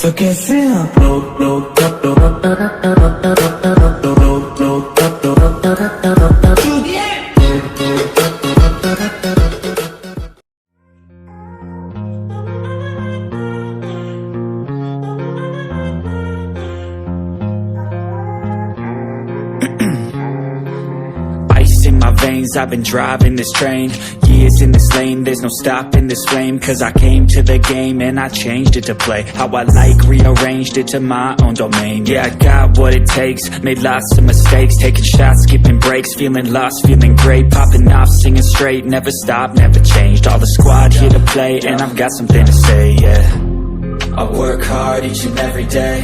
तो कैसे आप in my veins, I've been driving this train, years in this lane, there's no stopping this flame, cause I came to the game and I changed it to play how I like, rearranged it to my own domain. Yeah, I got what it takes, made lots of mistakes, taking shots, skipping breaks, feeling lost, feeling great, popping off, singing straight, never stopped, never changed, all the squad here to play, and I've got something to say, yeah. I work hard each and every day,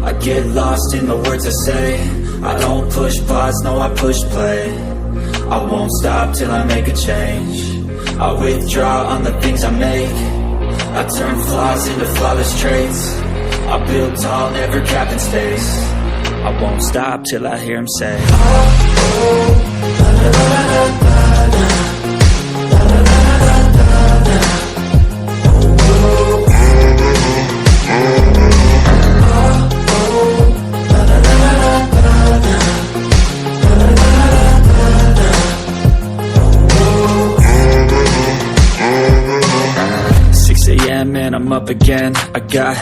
I get lost in the words I say, I don't push pause, no I push play, I won't stop till I make a change, I withdraw on the things I make, I turn flaws into flawless traits, I build tall, never cap in space, I won't stop till I hear him say, and I'm up again, I got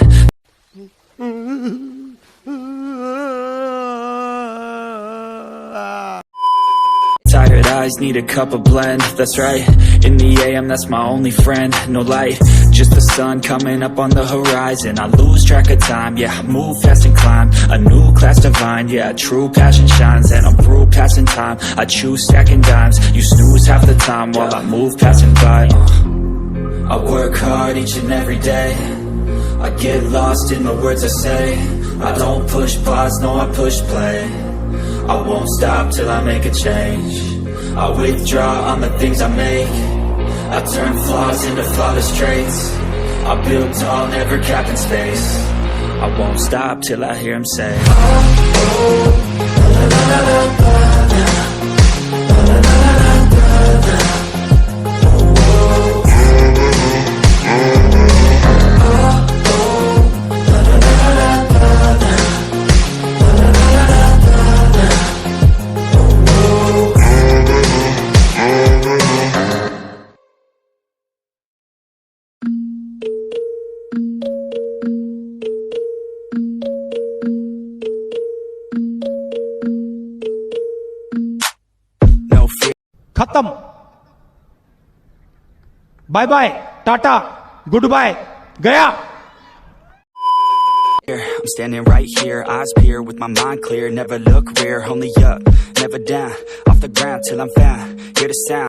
tired eyes, need a cup of blend, that's right, in the AM, that's my only friend, no light, just the sun coming up on the horizon, I lose track of time, yeah, I move fast and climb, a new class divine, yeah, true passion shines, and I'm through passing time, I choose stacking dimes, you snooze half the time, while I move passing by, I work hard each and every day, I get lost in the words I say, I don't push pause, no I push play, I won't stop till I make a change, I withdraw on the things I make, I turn flaws into flawless traits, I build tall, never cap in space, I won't stop till I hear him say, खत्म, bye bye, tata, goodbye, गया। I'm standing right here, eyes peer with my mind clear, never look rear, only up, never down, off the ground till I'm found, hear the sound.